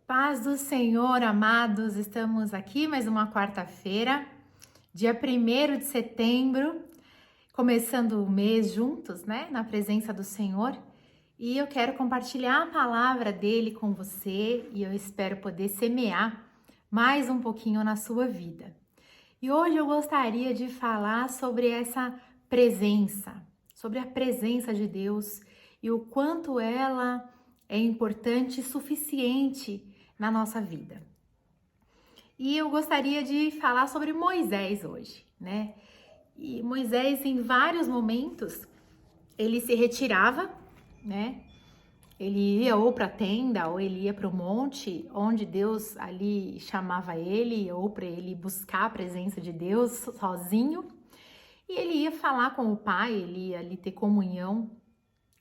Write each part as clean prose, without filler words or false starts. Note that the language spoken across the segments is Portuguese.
Paz do Senhor, amados, estamos aqui mais uma quarta-feira, dia 1º de setembro, começando o mês juntos, né, na presença do Senhor, e eu quero compartilhar a palavra dele com você e eu espero poder semear mais um pouquinho na sua vida. E hoje eu gostaria de falar sobre essa presença, sobre a presença de Deus e o quanto ela é importante e suficiente na nossa vida. E eu gostaria de falar sobre Moisés hoje, né? E Moisés, em vários momentos, ele se retirava, né? Ele ia ou para a tenda, ou ele ia para o monte, onde Deus ali chamava ele, ou para ele buscar a presença de Deus sozinho. E ele ia falar com o Pai, ele ia ali ter comunhão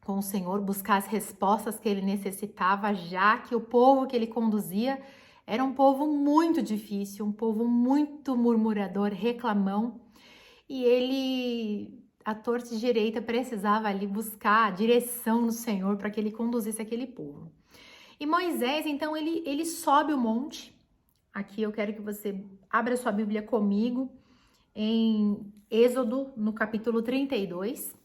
com o Senhor, buscar as respostas que ele necessitava, já que o povo que ele conduzia era um povo muito difícil, um povo muito murmurador, reclamão, e ele, à torta e direita, precisava ali buscar a direção no Senhor para que ele conduzisse aquele povo. E Moisés, então, ele sobe o monte. Aqui eu quero que você abra sua Bíblia comigo, em Êxodo, no capítulo 32.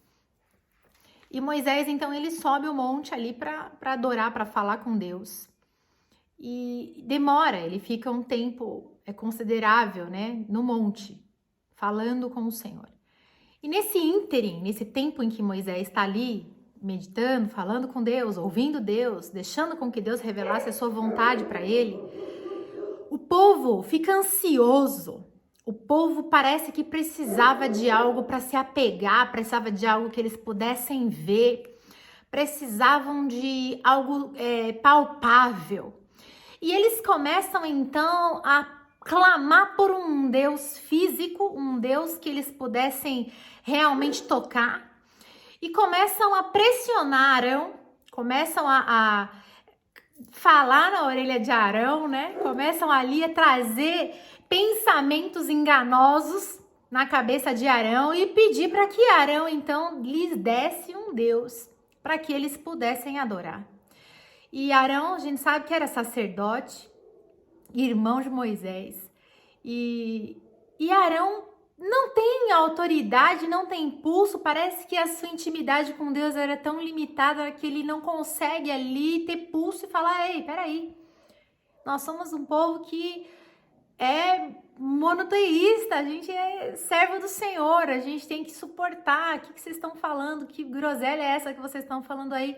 E Moisés, então, ele sobe o monte ali para adorar, para falar com Deus. E demora, ele fica um tempo considerável, né, no monte, falando com o Senhor. E nesse ínterim, nesse tempo em que Moisés está ali, meditando, falando com Deus, ouvindo Deus, deixando com que Deus revelasse a sua vontade para ele, o povo fica ansioso. O povo parece que precisava de algo para se apegar, precisava de algo que eles pudessem ver, precisavam de algo palpável. E eles começam então a clamar por um Deus físico, um Deus que eles pudessem realmente tocar, e começam a pressionar Arão, começam a falar na orelha de Arão, né? Começam ali a trazer pensamentos enganosos na cabeça de Arão e pedir para que Arão então lhes desse um Deus para que eles pudessem adorar. E Arão, a gente sabe que era sacerdote, irmão de Moisés. E Arão não tem autoridade, não tem impulso, parece que a sua intimidade com Deus era tão limitada que ele não consegue ali ter pulso e falar: ei, peraí, nós somos um povo que é monoteísta, a gente é servo do Senhor, a gente tem que suportar, o que vocês estão falando, que groselha é essa que vocês estão falando aí?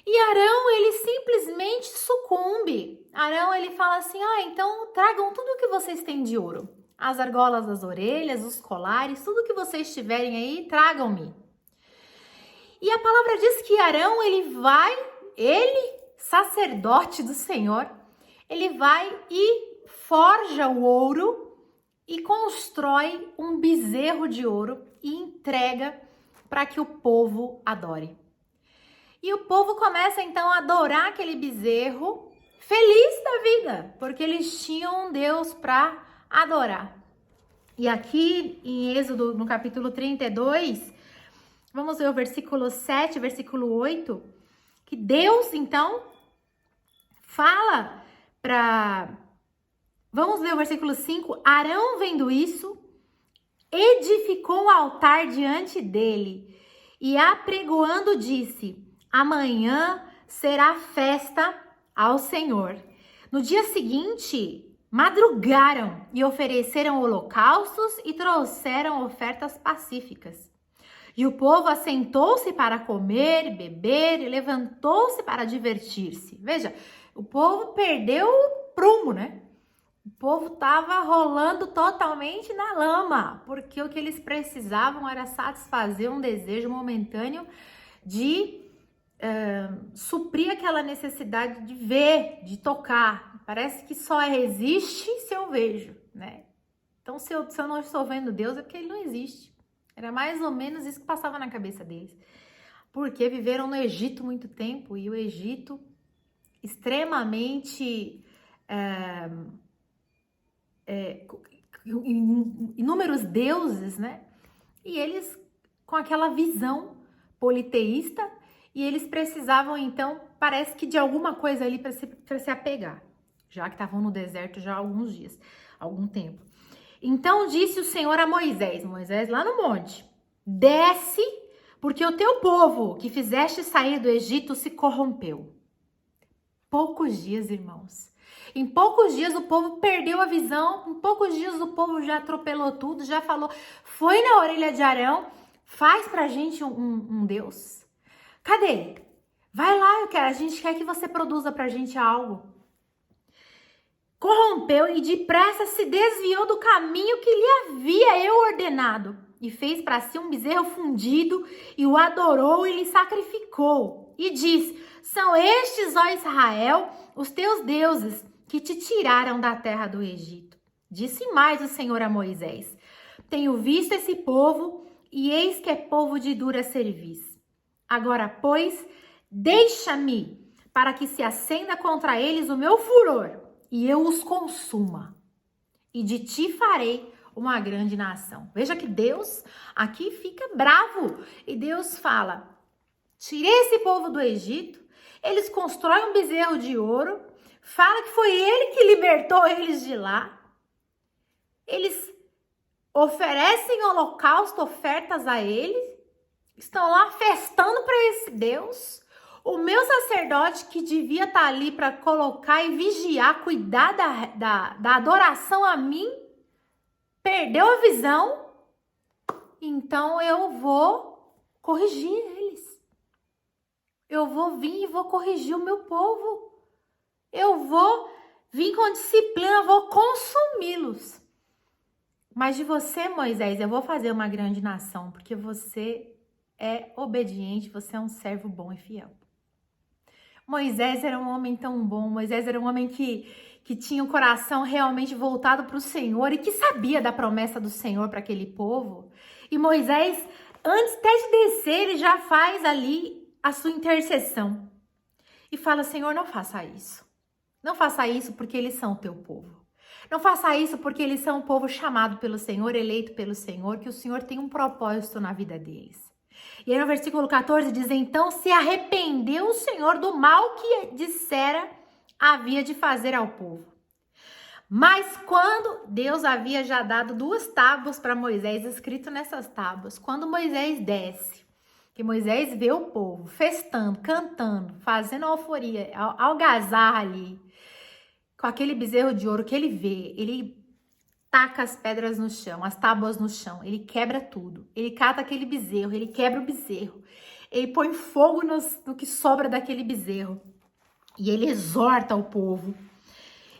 E Arão, ele simplesmente sucumbe. Arão, ele fala assim: então tragam tudo o que vocês têm de ouro. As argolas das orelhas, os colares, tudo que vocês tiverem aí, tragam-me. E a palavra diz que Arão, ele, sacerdote do Senhor, ele vai e forja o ouro e constrói um bezerro de ouro e entrega para que o povo adore. E o povo começa então a adorar aquele bezerro, feliz da vida, porque eles tinham um Deus para adorar. E aqui em Êxodo, no capítulo 32, vamos ver o versículo 7, versículo 8, que Deus então fala para... Vamos ver o versículo 5. Arão, vendo isso, edificou um altar diante dele e apregoando disse: amanhã será festa ao Senhor. No dia seguinte, madrugaram e ofereceram holocaustos e trouxeram ofertas pacíficas. E o povo assentou-se para comer, beber e levantou-se para divertir-se. Veja, o povo perdeu o prumo, né? O povo estava rolando totalmente na lama, porque o que eles precisavam era satisfazer um desejo momentâneo de suprir aquela necessidade de ver, de tocar. Parece que só existe se eu vejo, né? Então, se eu não estou vendo Deus, é porque ele não existe. Era mais ou menos isso que passava na cabeça deles. Porque viveram no Egito muito tempo, e o Egito extremamente... inúmeros deuses, né? E eles com aquela visão politeísta, e eles precisavam, então, parece que de alguma coisa ali para se apegar. já que estavam no deserto já há alguns dias, algum tempo. Então disse o Senhor a Moisés, lá no monte, desce, porque o teu povo que fizeste sair do Egito se corrompeu. Poucos dias, irmãos. Em poucos dias o povo perdeu a visão, em poucos dias o povo já atropelou tudo, já falou, foi na orelha de Arão, faz pra gente um Deus. Cadê? Vai lá, a gente quer que você produza pra gente algo. Corrompeu e depressa se desviou do caminho que lhe havia eu ordenado e fez para si um bezerro fundido e o adorou e lhe sacrificou. E diz, são estes, ó Israel, os teus deuses que te tiraram da terra do Egito. Disse mais o Senhor a Moisés, tenho visto esse povo e eis que é povo de dura cerviz. Agora, pois, deixa-me para que se acenda contra eles o meu furor e eu os consuma, e de ti farei uma grande nação. Veja que Deus aqui fica bravo, e Deus fala, tirei esse povo do Egito, eles constroem um bezerro de ouro, fala que foi ele que libertou eles de lá, eles oferecem holocausto, ofertas a ele, estão lá festando para esse Deus. O meu sacerdote que devia estar ali para colocar e vigiar, cuidar da adoração a mim, perdeu a visão, então eu vou corrigir eles. Eu vou vir e vou corrigir o meu povo. Eu vou vir com disciplina, vou consumi-los. Mas de você, Moisés, eu vou fazer uma grande nação, porque você é obediente, você é um servo bom e fiel. Moisés era um homem tão bom, Moisés era um homem que tinha o coração realmente voltado para o Senhor e que sabia da promessa do Senhor para aquele povo. E Moisés, antes até de descer, ele já faz ali a sua intercessão. E fala, Senhor, não faça isso. Não faça isso porque eles são o teu povo. Não faça isso porque eles são um povo chamado pelo Senhor, eleito pelo Senhor, que o Senhor tem um propósito na vida deles. E aí no versículo 14 diz, então se arrependeu o Senhor do mal que dissera havia de fazer ao povo. Mas quando Deus havia já dado 2 tábuas para Moisés, escrito nessas tábuas, quando Moisés desce, que Moisés vê o povo festando, cantando, fazendo alforia, algazarra ali, com aquele bezerro de ouro que ele vê, ele taca as pedras no chão, as tábuas no chão, ele quebra tudo, ele cata aquele bezerro, ele quebra o bezerro, ele põe fogo no que sobra daquele bezerro e ele exorta o povo,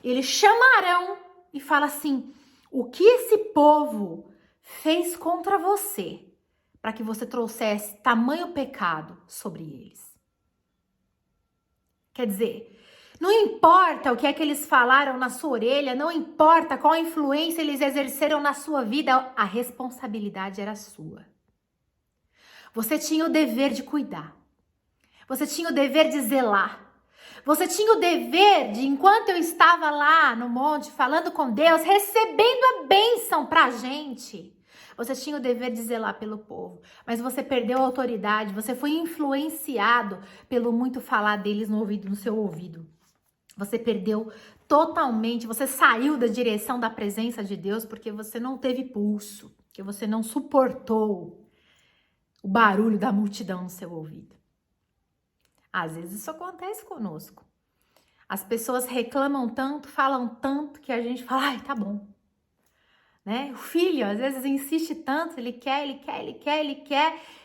ele chama Arão e fala assim, o que esse povo fez contra você para que você trouxesse tamanho pecado sobre eles? Quer dizer, não importa o que é que eles falaram na sua orelha, não importa qual influência eles exerceram na sua vida, a responsabilidade era sua. Você tinha o dever de cuidar. Você tinha o dever de zelar. Você tinha o dever de, enquanto eu estava lá no monte falando com Deus, recebendo a bênção pra gente, você tinha o dever de zelar pelo povo, mas você perdeu a autoridade, você foi influenciado pelo muito falar deles no seu ouvido. Você perdeu totalmente, você saiu da direção da presença de Deus porque você não teve pulso, porque você não suportou o barulho da multidão no seu ouvido. Às vezes isso acontece conosco. As pessoas reclamam tanto, falam tanto que a gente fala, ai, tá bom. Né? O filho, às vezes, insiste tanto, ele quer.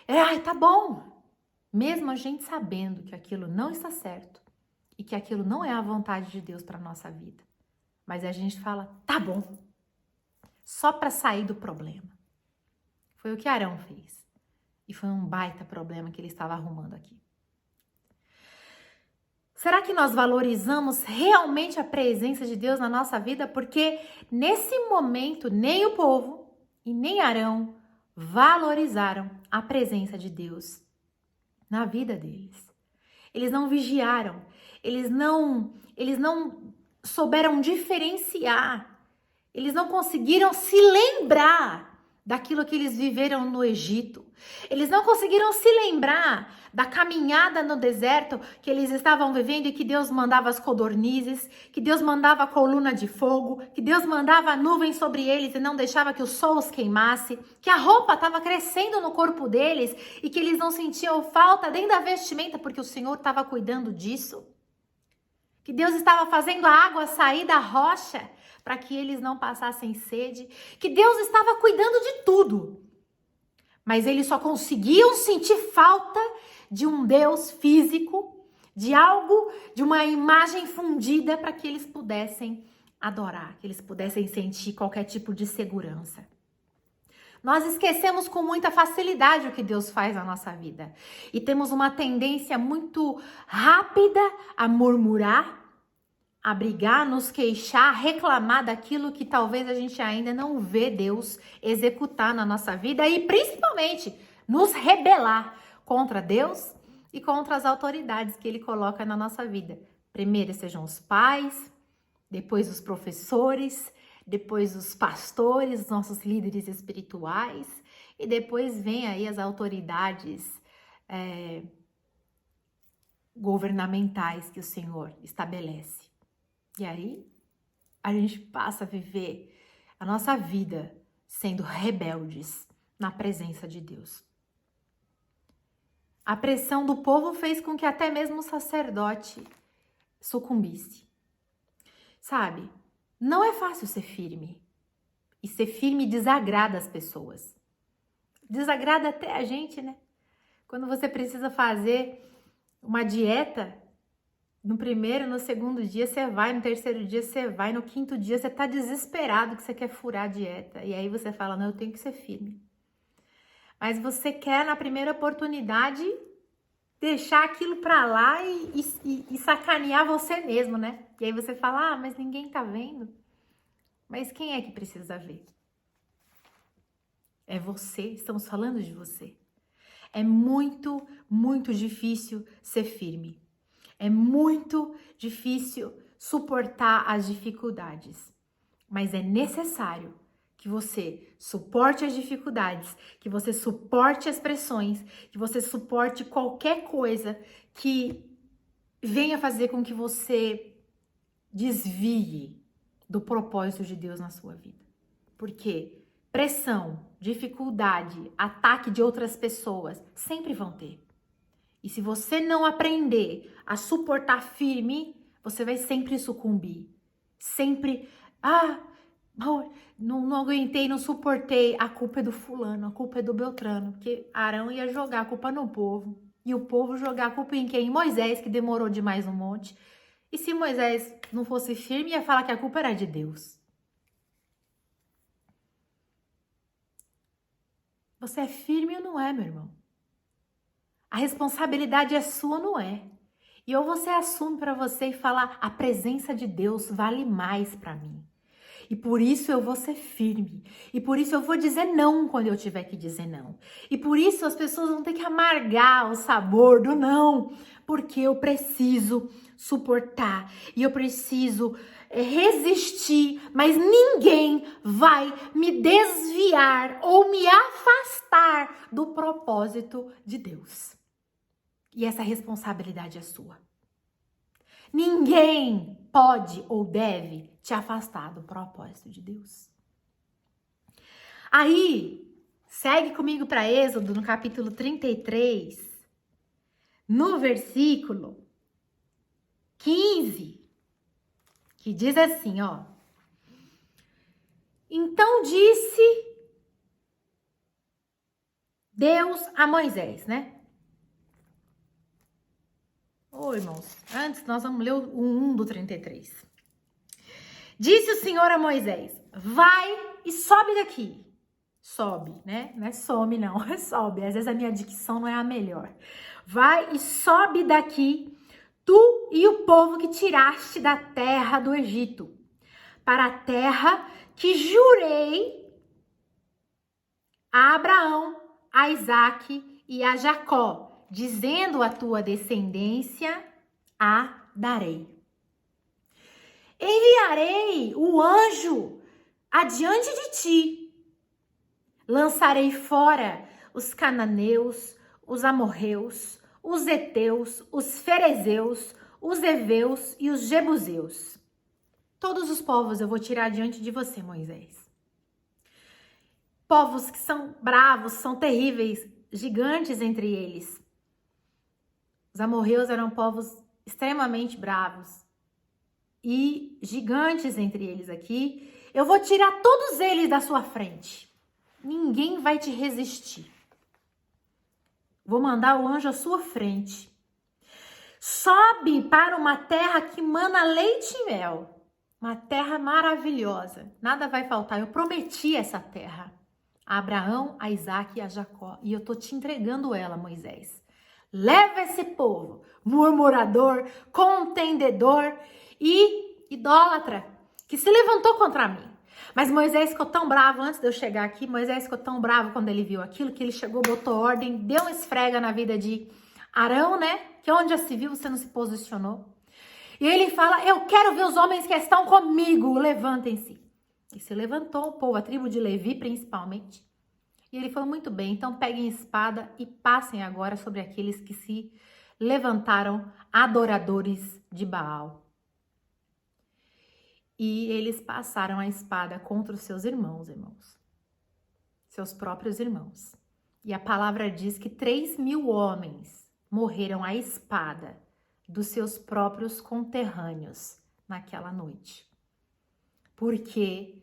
Ai, tá bom. Mesmo a gente sabendo que aquilo não está certo. E que aquilo não é a vontade de Deus para a nossa vida. Mas a gente fala, tá bom. Só para sair do problema. Foi o que Arão fez. E foi um baita problema que ele estava arrumando aqui. Será que nós valorizamos realmente a presença de Deus na nossa vida? Porque nesse momento, nem o povo e nem Arão valorizaram a presença de Deus na vida deles. Eles não vigiaram. Eles não souberam diferenciar, eles não conseguiram se lembrar daquilo que eles viveram no Egito. Eles não conseguiram se lembrar da caminhada no deserto que eles estavam vivendo e que Deus mandava as codornizes, que Deus mandava a coluna de fogo, que Deus mandava a nuvem sobre eles e não deixava que o sol os queimasse, que a roupa estava crescendo no corpo deles e que eles não sentiam falta nem da vestimenta porque o Senhor estava cuidando disso. Que Deus estava fazendo a água sair da rocha para que eles não passassem sede, que Deus estava cuidando de tudo. Mas eles só conseguiam sentir falta de um Deus físico, de algo, de uma imagem fundida para que eles pudessem adorar, que eles pudessem sentir qualquer tipo de segurança. Nós esquecemos com muita facilidade o que Deus faz na nossa vida e temos uma tendência muito rápida a murmurar, a brigar, nos queixar, reclamar daquilo que talvez a gente ainda não vê Deus executar na nossa vida e principalmente nos rebelar contra Deus e contra as autoridades que Ele coloca na nossa vida. Primeiro sejam os pais, depois os professores, depois os pastores, os nossos líderes espirituais e depois vem aí as autoridades governamentais que o Senhor estabelece. E aí, a gente passa a viver a nossa vida sendo rebeldes na presença de Deus. A pressão do povo fez com que até mesmo o sacerdote sucumbisse. Sabe, não é fácil ser firme. E ser firme desagrada as pessoas. Desagrada até a gente, né? Quando você precisa fazer uma dieta, no primeiro, no segundo dia você vai, no terceiro dia você vai, no quinto dia você tá desesperado que você quer furar a dieta. E aí você fala, não, eu tenho que ser firme. Mas você quer, na primeira oportunidade, deixar aquilo pra lá e sacanear você mesmo, né? E aí você fala, mas ninguém tá vendo. Mas quem é que precisa ver? É você, estamos falando de você. É muito, muito difícil ser firme. É muito difícil suportar as dificuldades, mas é necessário que você suporte as dificuldades, que você suporte as pressões, que você suporte qualquer coisa que venha fazer com que você desvie do propósito de Deus na sua vida. Porque pressão, dificuldade, ataque de outras pessoas sempre vão ter. E se você não aprender a suportar firme, você vai sempre sucumbir. Sempre, não aguentei, não suportei. A culpa é do fulano, a culpa é do Beltrano. Porque Arão ia jogar a culpa no povo. E o povo jogar a culpa em quem? Em Moisés, que demorou demais um monte. E se Moisés não fosse firme, ia falar que a culpa era de Deus. Você é firme ou não é, meu irmão? A responsabilidade é sua, não é? E ou você assume para você e fala, a presença de Deus vale mais para mim. E por isso eu vou ser firme. E por isso eu vou dizer não quando eu tiver que dizer não. E por isso as pessoas vão ter que amargar o sabor do não. Porque eu preciso suportar. E eu preciso resistir. Mas ninguém vai me desviar ou me afastar do propósito de Deus. E essa responsabilidade é sua. Ninguém pode ou deve te afastar do propósito de Deus. Aí, segue comigo para Êxodo, no capítulo 33, no versículo 15, que diz assim, ó. Então disse Deus a Moisés, né? Ô, irmãos, antes nós vamos ler o 1 do 33. Disse o Senhor a Moisés, vai e sobe daqui. Sobe, né? Não é some, não, é sobe. Às vezes a minha dicção não é a melhor. Vai e sobe daqui, tu e o povo que tiraste da terra do Egito, para a terra que jurei a Abraão, a Isaque e a Jacó, dizendo a tua descendência, a darei. Enviarei o anjo adiante de ti, Lançarei fora os cananeus, os amorreus, os heteus, os ferezeus, os heveus e os jebuseus. Todos os povos eu vou tirar diante de você, Moisés. Povos que são bravos, são terríveis, gigantes entre eles. Os amorreus eram povos extremamente bravos e gigantes entre eles aqui. Eu vou tirar todos eles da sua frente. Ninguém vai te resistir. Vou mandar o anjo à sua frente. Sobe para uma terra que mana leite e mel. Uma terra maravilhosa. Nada vai faltar. Eu prometi essa terra a Abraão, a Isaac e a Jacó. E eu tô te entregando ela, Moisés. Leva esse povo, murmurador, contendedor e idólatra, que se levantou contra mim. Mas Moisés ficou tão bravo, antes de eu chegar aqui, Moisés ficou tão bravo quando ele viu aquilo, que ele chegou, botou ordem, deu uma esfrega na vida de Arão, né? Que onde já se viu, você não se posicionou. E ele fala, eu quero ver os homens que estão comigo, levantem-se. E se levantou o povo, a tribo de Levi principalmente. E ele falou, muito bem, então peguem espada e passem agora sobre aqueles que se levantaram adoradores de Baal. E eles passaram a espada contra os seus irmãos, seus próprios irmãos. E a palavra diz que 3.000 homens morreram à espada dos seus próprios conterrâneos naquela noite. Porque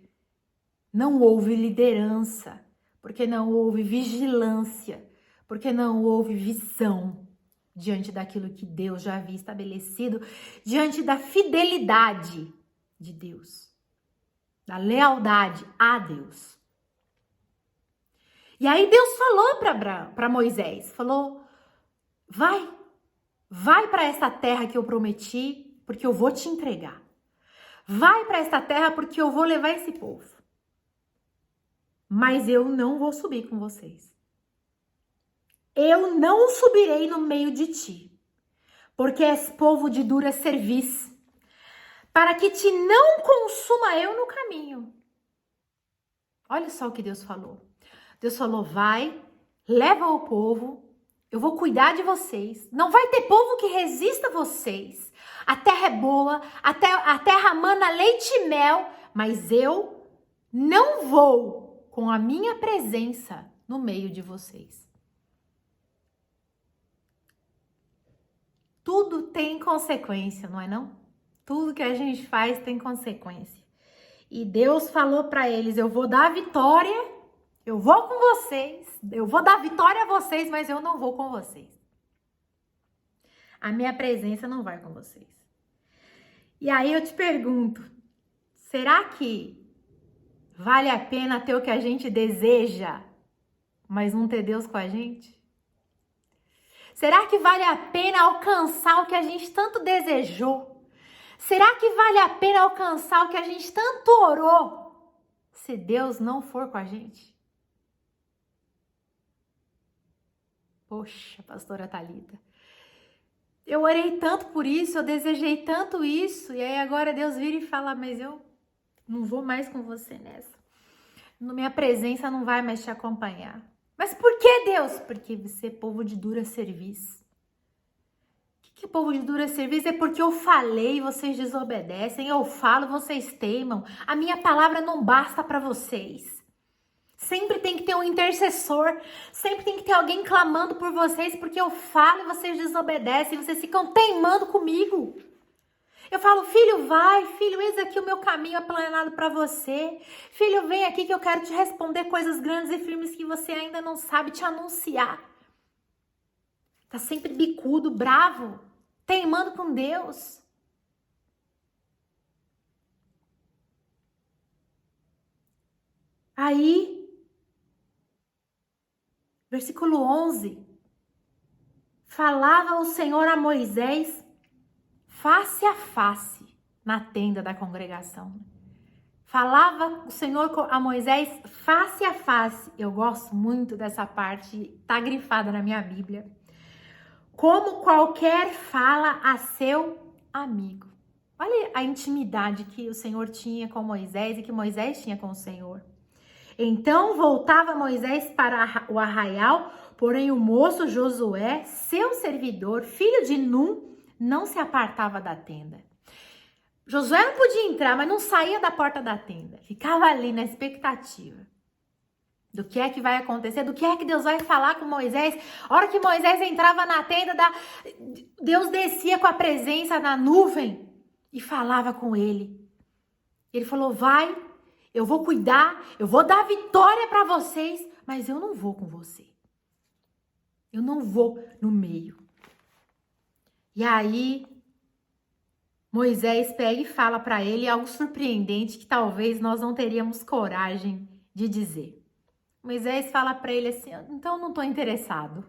não houve liderança, porque não houve vigilância, porque não houve visão diante daquilo que Deus já havia estabelecido, diante da fidelidade de Deus, da lealdade a Deus. E aí Deus falou para Moisés, falou, vai para essa terra que eu prometi, porque eu vou te entregar. Vai para essa terra porque eu vou levar esse povo. Mas eu não vou subir com vocês. Eu não subirei no meio de ti, porque és povo de dura cerviz, para que te não consuma eu no caminho. Olha só o que Deus falou. Deus falou, vai, leva o povo, eu vou cuidar de vocês. Não vai ter povo que resista a vocês. A terra é boa, a terra mana leite e mel, mas eu não vou com a minha presença no meio de vocês. Tudo tem consequência, não é não? Tudo que a gente faz tem consequência. E Deus falou para eles, eu vou dar a vitória, eu vou com vocês, eu vou dar vitória a vocês, mas eu não vou com vocês. A minha presença não vai com vocês. E aí eu te pergunto, será que vale a pena ter o que a gente deseja, mas não ter Deus com a gente? Será que vale a pena alcançar o que a gente tanto desejou? Será que vale a pena alcançar o que a gente tanto orou, se Deus não for com a gente? Poxa, pastora Thalita, eu orei tanto por isso, eu desejei tanto isso, e aí agora Deus vira e fala, mas eu não vou mais com você nessa. Minha presença não vai mais te acompanhar. Mas por que, Deus? Porque você é povo de dura cerviz. O que é povo de dura cerviz? É porque eu falei, vocês desobedecem. Eu falo, vocês teimam. A minha palavra não basta para vocês. Sempre tem que ter um intercessor. Sempre tem que ter alguém clamando por vocês. Porque eu falo e vocês desobedecem. Vocês ficam teimando comigo. Eu falo, filho, vai, filho, eis aqui o meu caminho aplanado para você. Filho, vem aqui que eu quero te responder coisas grandes e firmes que você ainda não sabe, te anunciar. Tá sempre bicudo, bravo, teimando com Deus. Aí, versículo 11, falava o Senhor a Moisés face a face na tenda da congregação. Falava o Senhor a Moisés face a face. Eu gosto muito dessa parte, tá grifada na minha Bíblia. Como qualquer fala a seu amigo. Olha a intimidade que o Senhor tinha com Moisés e que Moisés tinha com o Senhor. Então voltava Moisés para o arraial, porém o moço Josué, seu servidor, filho de Num, não se apartava da tenda. Josué não podia entrar, mas não saía da porta da tenda. Ficava ali na expectativa do que é que vai acontecer, do que é que Deus vai falar com Moisés. A hora que Moisés entrava na tenda, Deus descia com a presença na nuvem e falava com ele. Ele falou, vai, eu vou cuidar, eu vou dar vitória para vocês, mas eu não vou com você. Eu não vou no meio. E aí, Moisés pega e fala para ele algo surpreendente que talvez nós não teríamos coragem de dizer. Moisés fala para ele assim, então eu não estou interessado.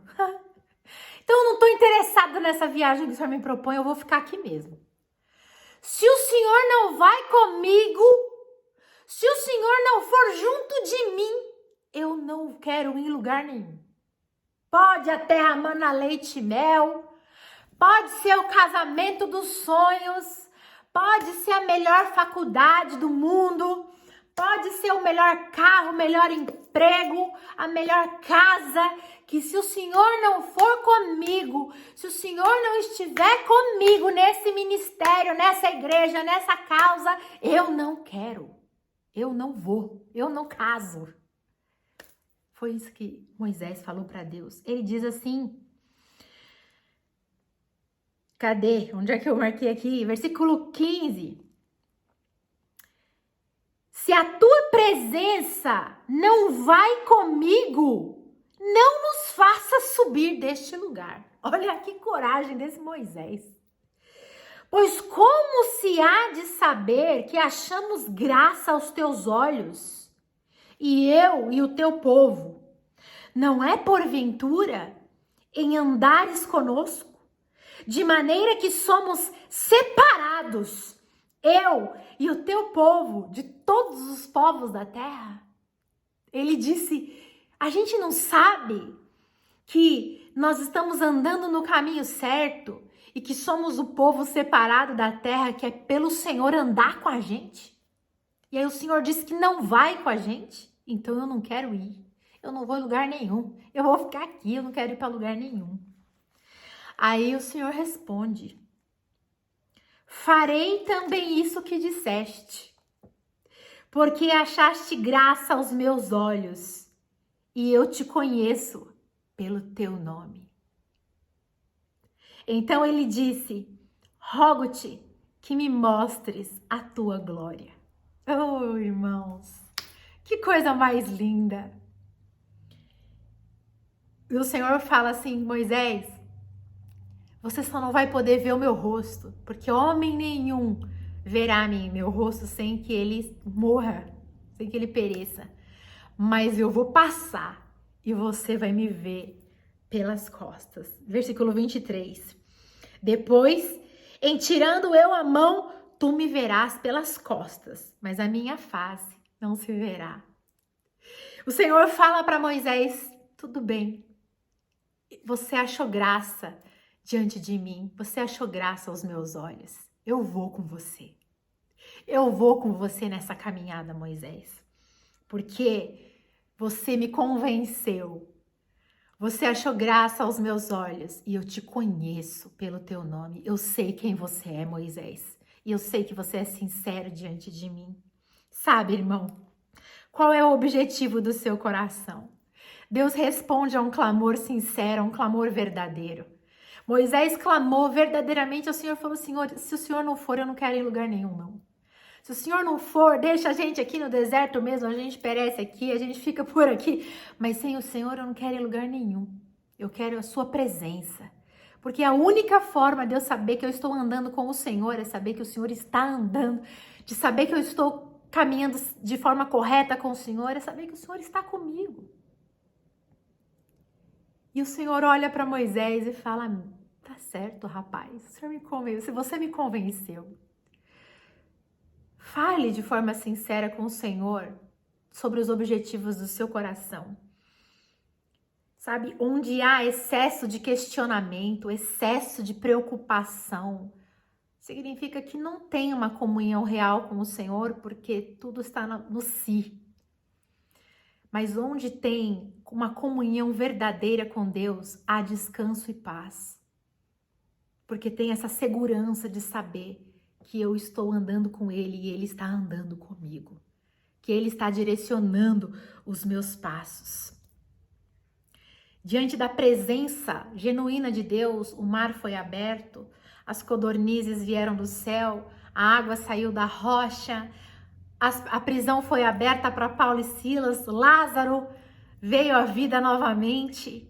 Então eu não estou interessado nessa viagem que o Senhor me propõe, eu vou ficar aqui mesmo. Se o Senhor não vai comigo, se o Senhor não for junto de mim, eu não quero ir em lugar nenhum. Pode a terra mana leite e mel, pode ser o casamento dos sonhos, pode ser a melhor faculdade do mundo, pode ser o melhor carro, o melhor emprego, a melhor casa, que se o Senhor não for comigo, se o Senhor não estiver comigo nesse ministério, nessa igreja, nessa causa, eu não quero, eu não vou, eu não caso. Foi isso que Moisés falou para Deus. Ele diz assim, cadê? Onde é que eu marquei aqui? Versículo 15. Se a tua presença não vai comigo, não nos faça subir deste lugar. Olha que coragem desse Moisés. Pois como se há de saber que achamos graça aos teus olhos, e eu e o teu povo, não é porventura em andares conosco, de maneira que somos separados, eu e o teu povo, de todos os povos da terra? Ele disse, a gente não sabe que nós estamos andando no caminho certo e que somos o povo separado da terra, que é pelo Senhor andar com a gente? E aí o Senhor disse que não vai com a gente, então eu não quero ir, eu não vou em lugar nenhum, eu vou ficar aqui, eu não quero ir para lugar nenhum. Aí o Senhor responde, farei também isso que disseste, porque achaste graça aos meus olhos, e eu te conheço pelo teu nome. Então ele disse, rogo-te que me mostres a tua glória. Oh, irmãos, que coisa mais linda. E o Senhor fala assim, Moisés, você só não vai poder ver o meu rosto, porque homem nenhum verá meu rosto sem que ele morra, sem que ele pereça. Mas eu vou passar e você vai me ver pelas costas. Versículo 23. Depois, em tirando eu a mão, tu me verás pelas costas, mas a minha face não se verá. O Senhor fala para Moisés, tudo bem, você achou graça diante de mim, você achou graça aos meus olhos, eu vou com você. Eu vou com você nessa caminhada, Moisés, porque você me convenceu. Você achou graça aos meus olhos e eu te conheço pelo teu nome. Eu sei quem você é, Moisés. E eu sei que você é sincero diante de mim. Sabe, irmão, qual é o objetivo do seu coração? Deus responde a um clamor sincero, a um clamor verdadeiro. Moisés clamou verdadeiramente ao Senhor, falou, Senhor, se o Senhor não for, eu não quero ir em lugar nenhum, não. Se o Senhor não for, deixa a gente aqui no deserto mesmo, a gente perece aqui, a gente fica por aqui. Mas sem o Senhor eu não quero ir em lugar nenhum. Eu quero a sua presença. Porque a única forma de eu saber que eu estou andando com o Senhor é saber que o Senhor está andando, de saber que eu estou caminhando de forma correta com o Senhor, é saber que o Senhor está comigo. E o Senhor olha para Moisés e fala, tá certo, rapaz, o Senhor me convenceu, você me convenceu. Fale de forma sincera com o Senhor sobre os objetivos do seu coração. Sabe, onde há excesso de questionamento, excesso de preocupação, significa que não tem uma comunhão real com o Senhor, porque tudo está no si. Mas onde tem uma comunhão verdadeira com Deus, há descanso e paz. Porque tem essa segurança de saber que eu estou andando com Ele e Ele está andando comigo. Que Ele está direcionando os meus passos. Diante da presença genuína de Deus, o mar foi aberto, as codornizes vieram do céu, a água saiu da rocha, a prisão foi aberta para Paulo e Silas, Lázaro veio à vida novamente.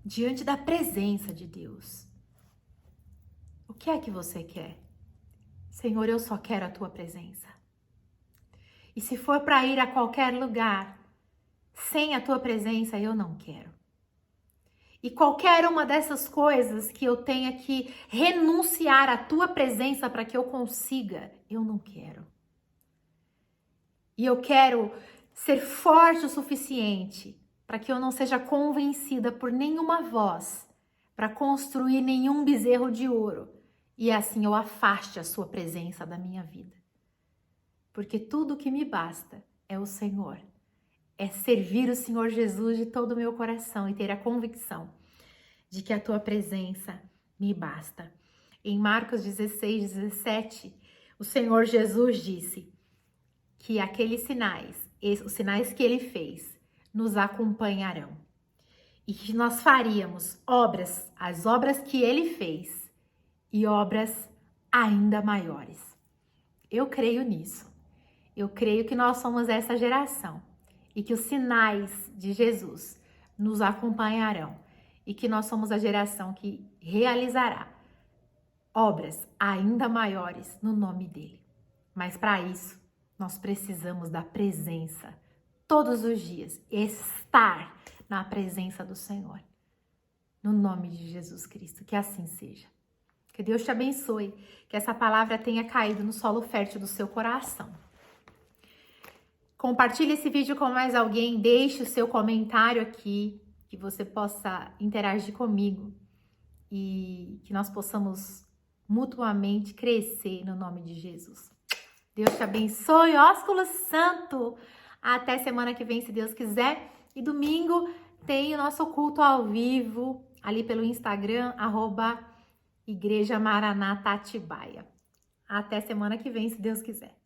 Diante da presença de Deus. O que é que você quer? Senhor, eu só quero a tua presença. E se for para ir a qualquer lugar, sem a tua presença, eu não quero. E qualquer uma dessas coisas que eu tenha que renunciar à tua presença para que eu consiga, eu não quero. E eu quero ser forte o suficiente para que eu não seja convencida por nenhuma voz para construir nenhum bezerro de ouro e assim eu afaste a sua presença da minha vida. Porque tudo que me basta é o Senhor. É servir o Senhor Jesus de todo o meu coração e ter a convicção de que a tua presença me basta. Em Marcos 16, 17, o Senhor Jesus disse que aqueles sinais, os sinais que ele fez, nos acompanharão. E que nós faríamos obras, as obras que ele fez e obras ainda maiores. Eu creio nisso. Eu creio que nós somos essa geração e que os sinais de Jesus nos acompanharão e que nós somos a geração que realizará obras ainda maiores no nome dele. Mas para isso, nós precisamos da presença todos os dias, estar na presença do Senhor. No nome de Jesus Cristo, que assim seja. Que Deus te abençoe, que essa palavra tenha caído no solo fértil do seu coração. Compartilhe esse vídeo com mais alguém, deixe o seu comentário aqui, que você possa interagir comigo e que nós possamos mutuamente crescer no nome de Jesus. Deus te abençoe, ósculo santo! Até semana que vem, se Deus quiser. E domingo tem o nosso culto ao vivo, ali pelo Instagram, @Igreja Maranata Atibaia. Até semana que vem, se Deus quiser.